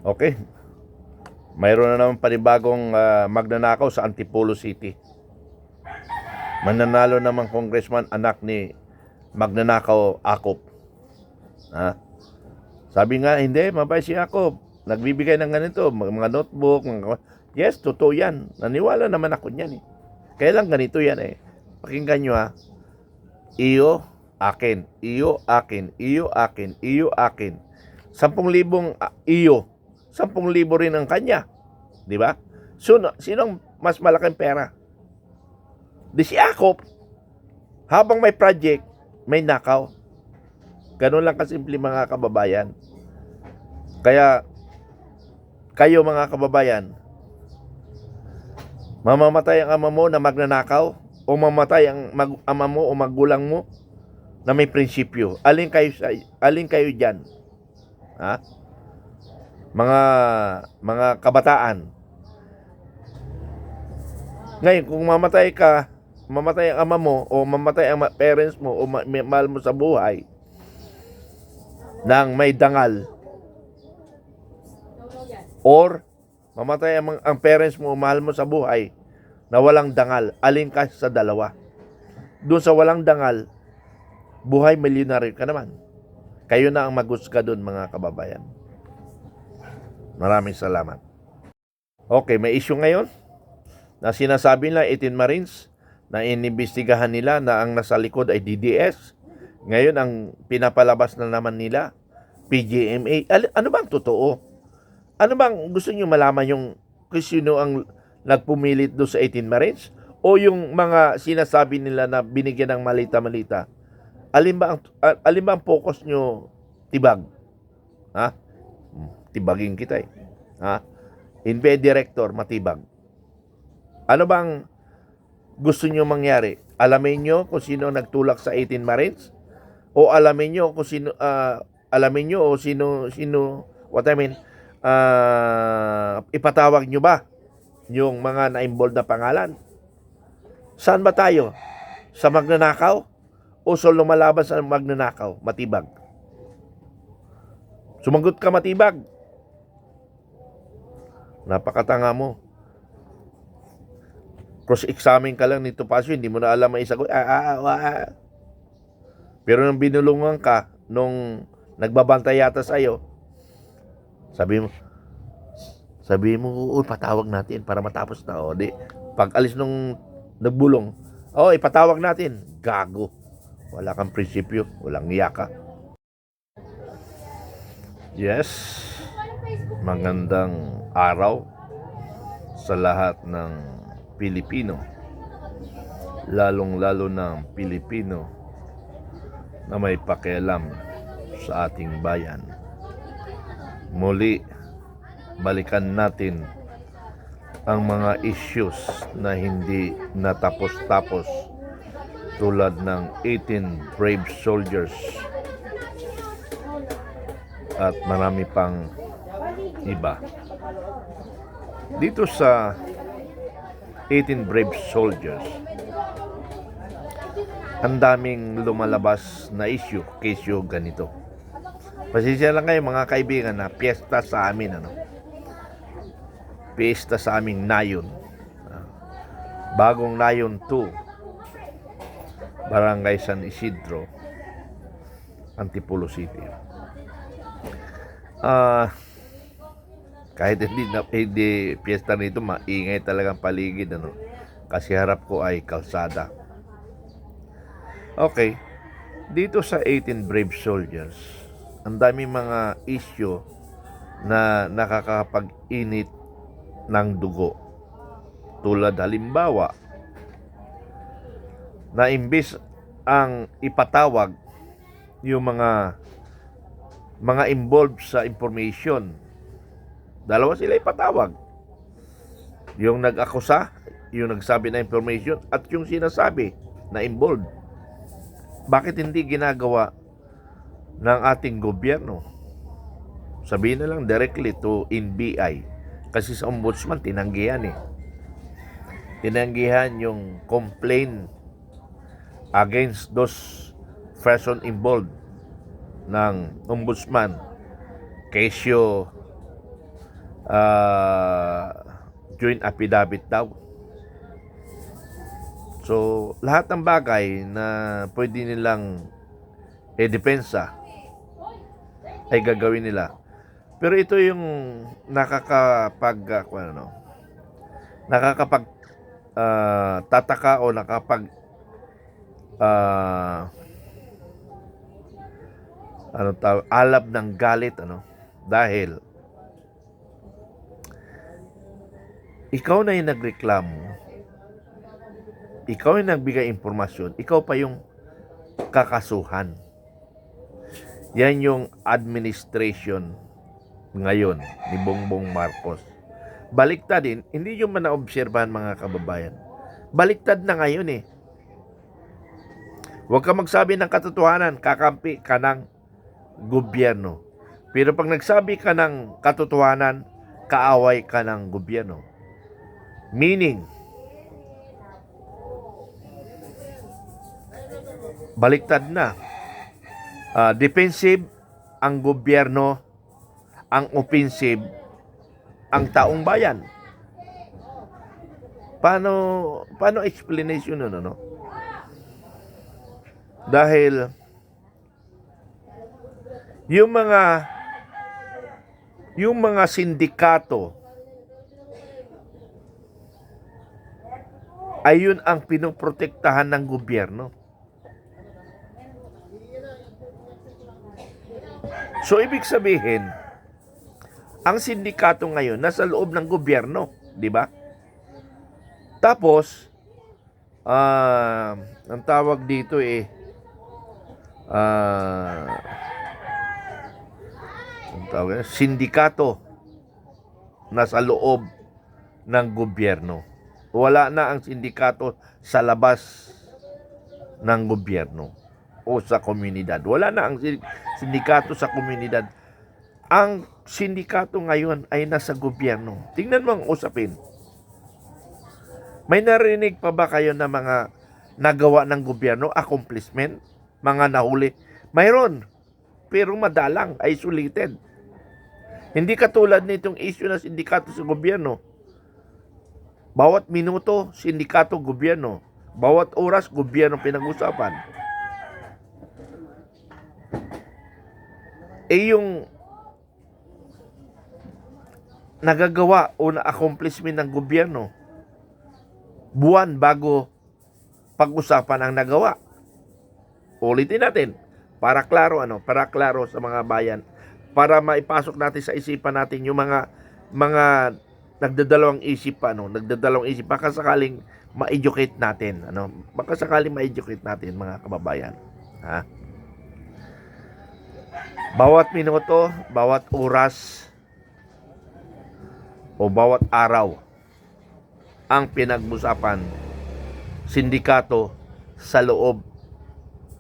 Okay, mayroon na naman panibagong magnanakaw sa Antipolo City. Mananalo naman congressman anak ni magnanakaw Akop. Ha? Sabi nga, hindi, mabay si Akop. Nagbibigay ng ganito, mga notebook, yes, totoo yan. Naniwala naman ako niyan eh. Kaya lang ganito yan eh. Pakinggan nyo ha. Iyo, akin. Iyo, akin. Iyo, akin. Iyo, akin. 10,000 iyo. 10,000 rin ang kanya. Di ba? So, sinong mas malaking pera? Di si Akop. Habang may project, may nakaw. Ganun lang kasimple mga kababayan. Kaya, kayo mga kababayan, mamamatay ang ama mo na magnanakaw o mamatay ang ama mo o magulang mo na may prinsipyo. Alin kayo diyan? Ha? Mga kabataan. Ngayon, kung mamatay ka, mamatay ang ama mo o mamatay ang parents mo o mahal mo sa buhay nang may dangal, or mamatay ang parents mo o mahal mo sa buhay na walang dangal, alin ka sa dalawa? Doon sa walang dangal, buhay milyonaryo ka naman. Kayo na ang maghusga doon mga kababayan. Maraming salamat. Okay, may issue ngayon na sinasabi nila 18 Marines na inimbestigahan nila na ang nasa likod ay DDS. Ngayon, ang pinapalabas na naman nila, PGMA. Ano bang totoo? Ano bang gusto nyo malaman yung kung sino ang nagpumilit doon sa 18 Marines? O yung mga sinasabi nila na binigyan ng malita-malita? Alin ba ang focus nyo tibag? Ha? Tibagin kita eh. Ha? Inve director, matibag. Ano bang gusto nyo mangyari? Alamin nyo kung sino nagtulak sa 18 Marines? O alamin nyo kung sino, what I mean, ipatawag nyo ba yung mga na-involved na pangalan? Saan ba tayo? Sa magnanakaw? O sa lumalaban sa magnanakaw? Matibag. Sumagot ka, matibag. Napakatanga mo. Cross-examine ka lang nito Pasio, hindi mo na alam ang isagot. Pero nung binulungan ka, nung nagbabantay yata sa'yo, sabi mo, patawag natin para matapos na. O, di, pag alis nung nagbulong, ipatawag natin. Gago. Wala kang prinsipyo, walang iyaka. Yes, magandang araw sa lahat ng Pilipino, lalong-lalo ng Pilipino na may pakialam sa ating bayan. Muli, balikan natin ang mga issues na hindi natapos-tapos tulad ng 18 brave soldiers at marami pang iba. Dito sa 18 brave soldiers, ang daming lumalabas na kesyo ganito. Pasensya lang kayo mga kaibigan na piyesta sa amin, piyesta sa aming Nayon. Bagong Nayon 2, Barangay San Isidro, Antipolo City. Kahit hindi piyesta nito, maingay talagang paligid, kasi harap ko ay kalsada. Okay, dito sa 18 brave soldiers, ang daming mga issue na nakakapag-init ng dugo. Tulad halimbawa, na imbis ang ipatawag yung mga involved sa information, dalawa sila ipatawag. Yung nag-akusa, yung nagsabi na information, at yung sinasabi na involved. Bakit hindi ginagawa ng ating gobyerno? Sabihin na lang directly to NBI. Kasi sa ombudsman, tinanggihan eh. Tinanggihan yung complaint against those person involved ng ombudsman. Kesyo joint affidavit daw. So, lahat ng bagay na pwede nilang depensa ay gagawin nila. Pero ito yung nakakapag tataka o alab ng galit, dahil ikaw na yung nagreklamo, ikaw yung nagbigay impormasyon, ikaw pa yung kakasuhan. Yan yung administration ngayon ni Bongbong Marcos. Baliktad din, hindi yung manaobserbahan mga kababayan. Baliktad na ngayon eh. Huwag ka magsabi ng katotohanan, kakampi ka ng gobyerno. Pero pag nagsabi ka ng katotohanan, kaaway ka ng gobyerno. Meaning, baliktad na. Defensive ang gobyerno, ang offensive ang taong bayan. Paano explanation nun, no? Dahil yung mga sindikato ay yun ang pinoprotektahan ng gobyerno. So, ibig sabihin, ang sindikato ngayon nasa loob ng gobyerno, di ba? Tapos, ang tawag dito sindikato nasa loob ng gobyerno. Wala na ang sindikato sa labas ng gobyerno o sa komunidad. Wala na ang sindikato sa komunidad. Ang sindikato ngayon ay nasa gobyerno. Tingnan mo ang usapin. May narinig pa ba kayo na mga nagawa ng gobyerno, accomplishment, mga nahuli? Mayroon, pero madalang, isolated. Hindi katulad nitong issue na sindikato sa gobyerno. Bawat minuto, sindikato, gobyerno. Bawat oras, gobyerno pinag-usapan. Yung nagagawa o na-accomplishment ng gobyerno, buwan bago pag-usapan ang nagawa. Ulitin natin para klaro sa mga bayan, para maipasok natin sa isipan natin yung mga nagdadalawang isip baka sakaling ma-educate natin, mga kababayan, ha? Bawat minuto, bawat oras, o bawat araw ang pinag-usapan sindikato sa loob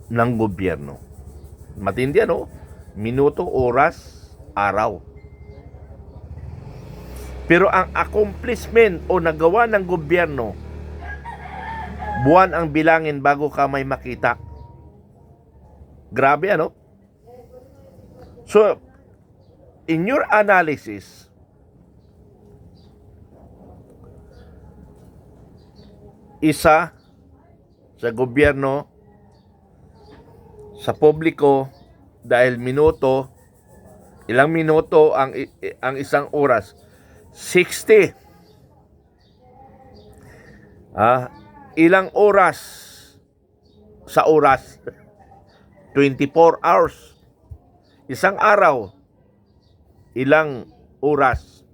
ng gobyerno. Matindi, minuto, oras, araw. Pero ang accomplishment o nagawa ng gobyerno, buwan ang bilangin bago ka may makita. Grabe, So, in your analysis, isa sa gobyerno, sa publiko, dahil minuto, ilang minuto ang isang oras? 60. Ilang oras sa oras? 24 hours. Isang araw, ilang oras?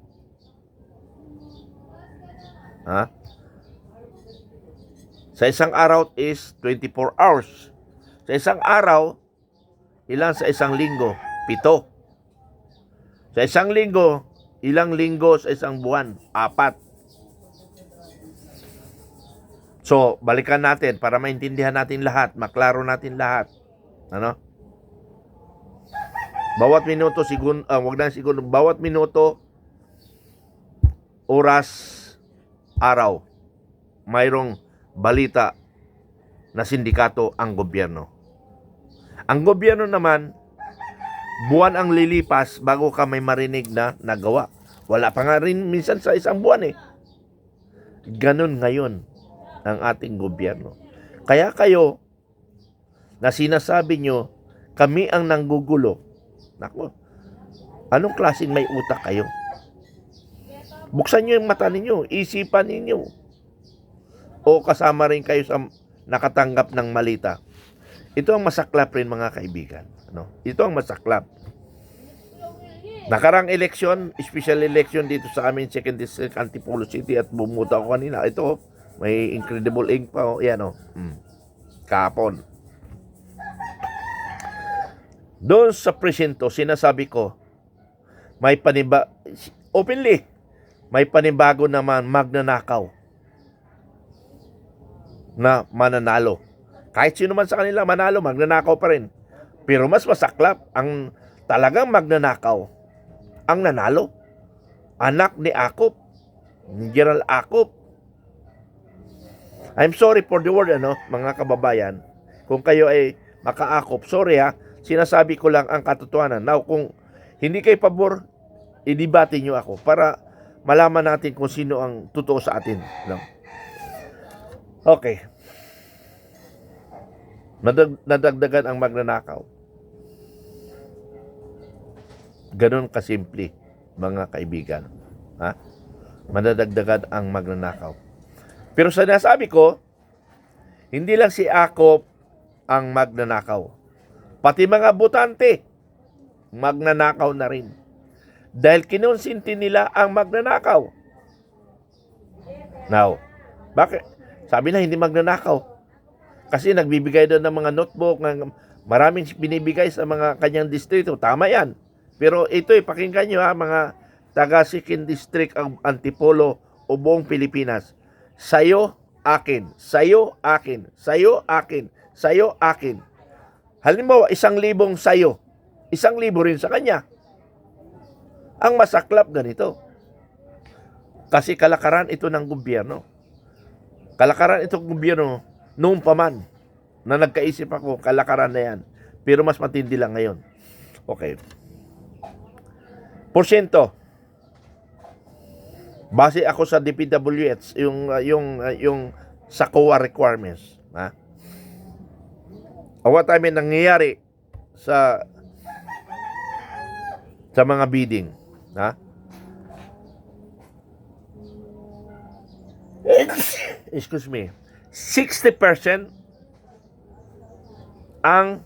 Sa isang araw is 24 hours. Sa isang araw, ilang sa isang linggo? 7. Sa isang linggo, ilang linggo sa isang buwan? 4. So, balikan natin para maintindihan natin lahat, maklaro natin lahat. Bawat minuto, bawat minuto, oras, araw, mayroong balita na sindikato ang gobyerno. Ang gobyerno naman, buwan ang lilipas bago ka may marinig na nagawa Wala pa nga rin minsan sa isang buwan eh. Ganon ngayon ang ating gobyerno. Kaya kayo, na sinasabi nyo, kami ang nanggugulo. Nako, anong klaseng may utak kayo? Buksan nyo yung mata ninyo, isipan ninyo. O kasama rin kayo sa nakatanggap ng malita. Ito ang masaklap rin mga kaibigan. Ito ang masaklap. Nakarang eleksyon, special election dito sa amin, 2nd District, Antipolo City, at bumuta ko kanina. Ito, may incredible ink pa. Yan kapon. Doon sa presinto, sinasabi ko, openly, may panibago naman magnanakaw na mananalo. Kahit sino man sa kanila manalo, magnanakaw pa rin. Pero mas masaklap, ang talagang magnanakaw, ang nanalo, anak ni Akop, ni General Akop. I'm sorry for the word, mga kababayan. Kung kayo ay makaakop, sorry sinasabi ko lang ang katotohanan. Now, kung hindi kayo pabor, idibati nyo ako para malaman natin kung sino ang totoo sa atin. Okay. Nadagdagan ang magnanakaw. Ganon kasimple, mga kaibigan. Madadagdagan ang magnanakaw. Pero sinasabi ko, hindi lang si Akop ang magnanakaw. Pati mga botante, magnanakaw na rin. Dahil kinonsinti nila ang magnanakaw. Now, bakit? Sabi na hindi magnanakaw. Kasi nagbibigay doon ng mga notebook, maraming binibigay sa mga kanyang distrito. Tama yan. Pero ito, pakinggan nyo mga taga 2nd District ang Antipolo o buong Pilipinas. Sayo, akin. Sayo, akin. Sayo, akin. Sayo, akin. Halimbawa, 1,000 sayo. 1,000 rin sa kanya. Ang masaklap ganito. Kasi kalakaran ito ng gobyerno. Kalakaran itong gobyerno noong pa man na nagkaisip ako, kalakaran na yan. Pero mas matindi lang ngayon. Okay. Porsyento. Base ako sa DPWH, yung sa COA requirements. What time nangyayari sa mga bidding. Excuse me. 60% ang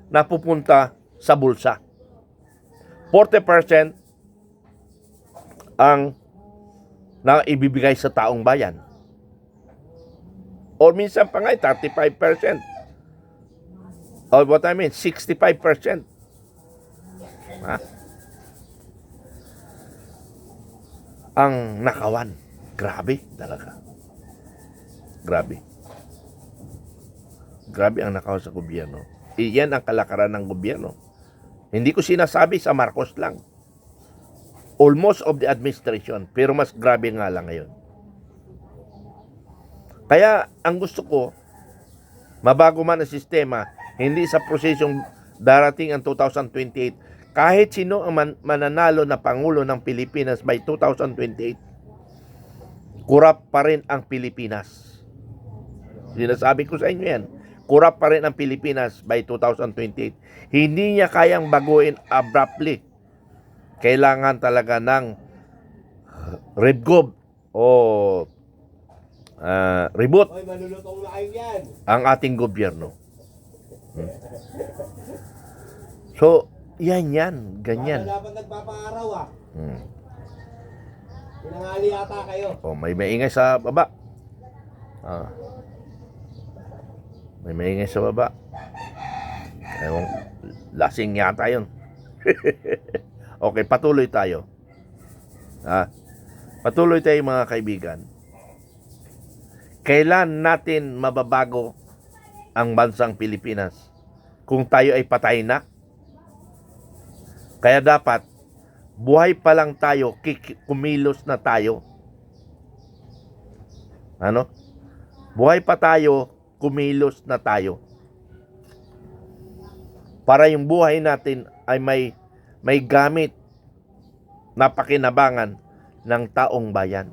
napupunta sa bulsa. 40% ang na ibibigay sa taong bayan. Or minsan pa nga 35%. Or what I mean, 65%. Ang nakawan. Grabe talaga. Grabe. Grabe ang nakawan sa gobyerno. Iyan ang kalakaran ng gobyerno. Hindi ko sinasabi sa Marcos lang. Almost of the administration. Pero mas grabe nga lang ngayon. Kaya ang gusto ko, mabago man ang sistema, hindi sa prosesong darating ang 2028. Kahit sino ang mananalo na Pangulo ng Pilipinas by 2028, kurap pa rin ang Pilipinas. Sinasabi ko sa inyo yan. Kurap pa rin ang Pilipinas by 2028. Hindi niya kayang baguhin abruptly. Kailangan talaga ng revgob o reboot ang ating gobyerno. So, yan, ganyan. Dapat nagpapaaraw Pinangali yata kayo. May maingay sa baba. May maingay sa baba. Ewan, lasing yata yun. Okay, patuloy tayo. Patuloy tayo mga kaibigan. Kailan natin mababago ang bansang Pilipinas kung tayo ay patay na? Kaya dapat buhay pa lang tayo, kumilos na tayo. Buhay pa tayo, kumilos na tayo. Para yung buhay natin ay may gamit na pakinabangan ng taong bayan.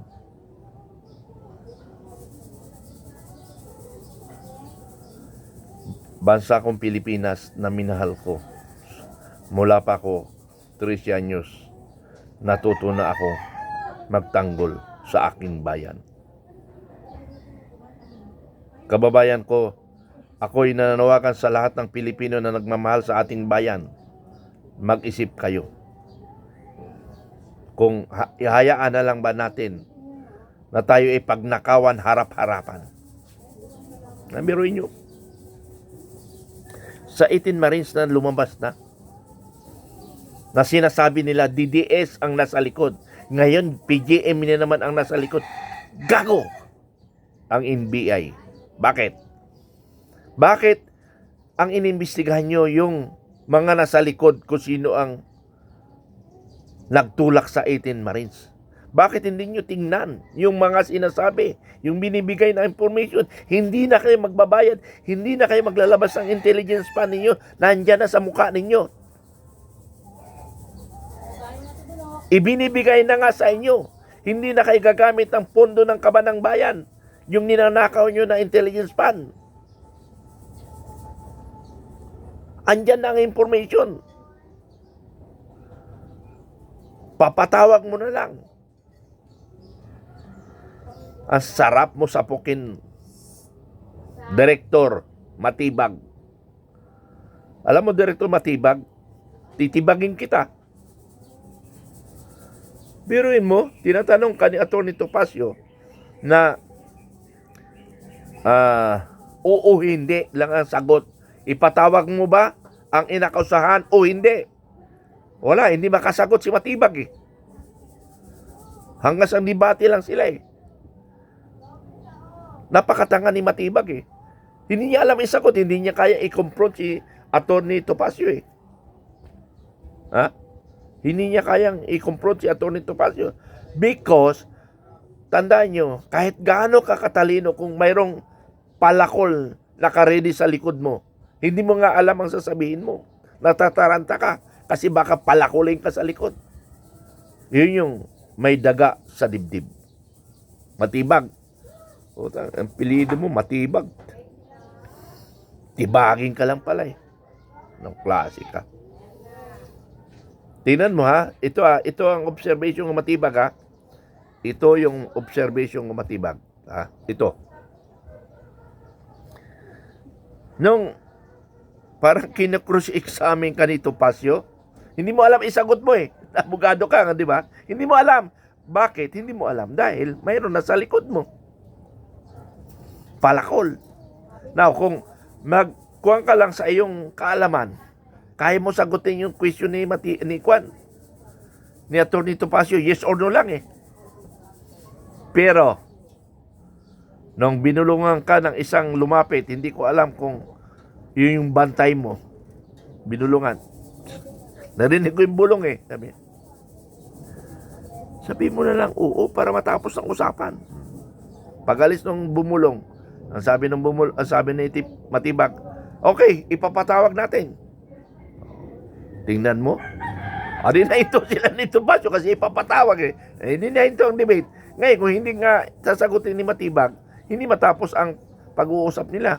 Bansa kong Pilipinas na minahal ko. Mula pa ako 13 anyos, natuto na ako magtanggol sa aking bayan. Kababayan ko, ako'y nananawagan sa lahat ng Pilipino na nagmamahal sa ating bayan. Mag-isip kayo. Kung ihayaan na lang ba natin na tayo ay pagnakawan harap-harapan. Nabiruin nyo. Sa 18 Marines na lumabas na sinasabi nila DDS ang nasa likod. Ngayon, PGM na naman ang nasa likod. Gago! Ang NBI. Bakit? Bakit ang inimbestigahan nyo yung mga nasa likod kung sino ang nagtulak sa 18 Marines? Bakit hindi nyo tingnan yung mga sinasabi, yung binibigay na information? Hindi na kayo magbabayad, hindi na kayo maglalabas ng intelligence pa ninyo, nandyan na sa mukha ninyo. Ibinibigay na nga sa inyo, hindi na kayo gagamit ng pondo ng kabanang bayan, yung ninanakaw nyo na intelligence pan. Andyan na ang information. Papatawag mo na lang. Ang sarap mo sapukin, Direktor Matibag. Alam mo, Direktor Matibag, titibagin kita. Biruin mo, tinatanong ka ni Atty. Topacio na oo, hindi lang ang sagot. Ipatawag mo ba ang inakausahan o hindi? Wala, hindi makasagot si Matibag eh. Hanggang sa debate lang sila eh. Napakatanga ni Matibag eh. Hindi niya alam isagot, hindi niya kaya i-confront si Atty. Topacio eh. Ha? Hindi niya kayang i-confront si Atty. Topacio. Because, tandaan nyo, kahit gaano ka katalino kung mayroong palakol nakaredy sa likod mo, hindi mo nga alam ang sasabihin mo. Natataranta ka kasi baka palakulin ka sa likod. Yun yung may daga sa dibdib. Matibag. Ang pilido mo, Matibag. Tibagin ka lang pala eh. Anong klase ka? Tingnan mo ha. Ito ang observation ng Matibag ha. Ito yung observation ng Matibag. Ha? Ito. Nung parang kinakross-examine ka ni Topacio, hindi mo alam, isagot mo eh. Abogado ka nga, di ba? Hindi mo alam. Bakit? Hindi mo alam. Dahil mayroon na sa likod mo. Palakol. Now, kung magkuhan ka lang sa iyong kaalaman, kaya mo sagutin yung question ni Kwan, ni Atty. Topacio, yes or no lang eh. Pero, nung binulungan ka ng isang lumapit, hindi ko alam kung yun yung bantay mo. Binulungan. Narinig ko yung bulong eh. Sabi mo na lang, oo, para matapos ang usapan. Pagalis nung bumulong, ang sabi ni Matibag, okay, ipapatawag natin. Tingnan mo. Di na ito sila nito Topacio kasi ipapatawag eh. Hindi na ito ang debate. Ngayon, kung hindi nga sasagutin ni Matibag, hindi matapos ang pag-uusap nila.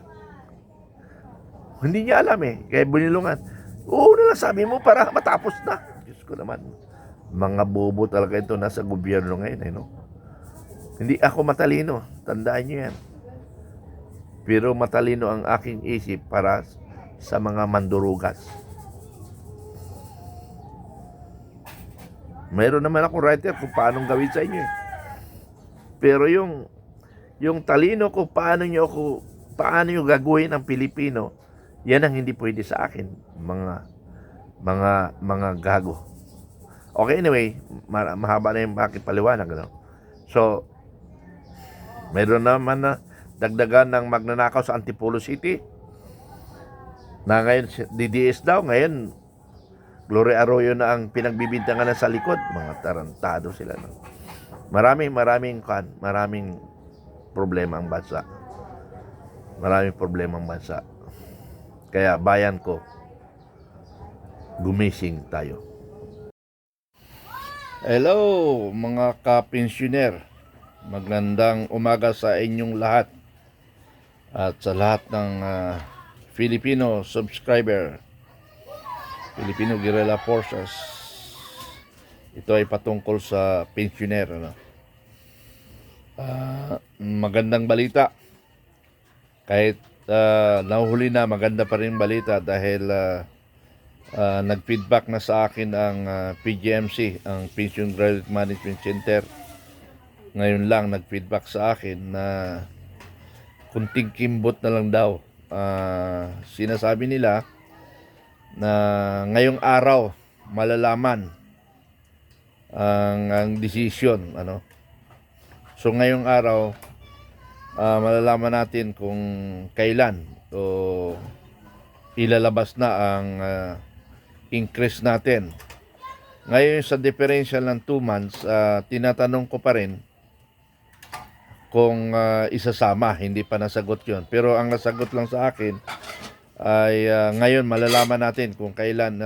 Hindi niya alam eh. Kaya bunilungan. Oo na lang sabi mo para matapos na. Diyos ko naman. Mga bobo talaga ito nasa gobyerno ngayon eh, no? Hindi ako matalino. Tandaan niyo yan. Pero matalino ang aking isip para sa mga mandurugas. Mayroon naman ako writer kung paano gawin sa inyo eh. Pero yung talino ko, paano nyo gagawin ang Pilipino, yan ang hindi pwede sa akin, mga gago. Okay, anyway, mahaba na yung aking paliwanag, no? So, mayroon naman na dagdagan ng magnanakaw sa Antipolo City na ngayon DDS daw, ngayon Gloria Arroyo na ang pinagbibintangan na sa likod. Mga tarantado sila, no? Maraming problema ang bansa. Maraming problema ang bansa. Kaya bayan ko, gumising tayo. Hello mga kapensyuner. Magandang umaga sa inyong lahat. At sa lahat ng Filipino subscriber. Filipino Guerrilla Forces. Ito ay patungkol sa pensyuner. Ano? Magandang balita. Kahit nahuhuli na, maganda pa rin balita dahil nag-feedback na sa akin ang PGMC, ang Pension Credit Management Center. Ngayon lang nag-feedback sa akin na kunting kimbot na lang daw. Sinasabi nila na ngayong araw malalaman ang decision. Ano? So ngayong araw malalaman natin kung kailan o ilalabas na ang increase natin. Ngayon sa differential ng 2 months, tinatanong ko pa rin kung isasama. Hindi pa nasagot yon. Pero ang nasagot lang sa akin ay ngayon malalaman natin kung kailan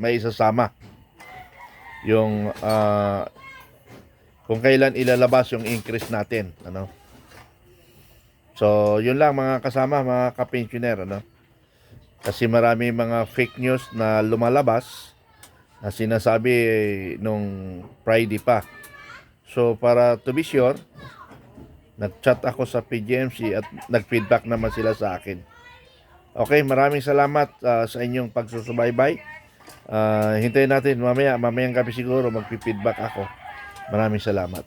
may isasama yung kung kailan ilalabas yung increase natin. Ano? So, yun lang mga kasama, mga kapensyuner. Ano? Kasi marami mga fake news na lumalabas na sinasabi nung Friday pa. So, para to be sure, nag-chat ako sa PGMC at nag-feedback naman sila sa akin. Okay, maraming salamat sa inyong pagsusubaybay. Hintayin natin mamayang gabi siguro magpi-feedback ako. Maraming salamat.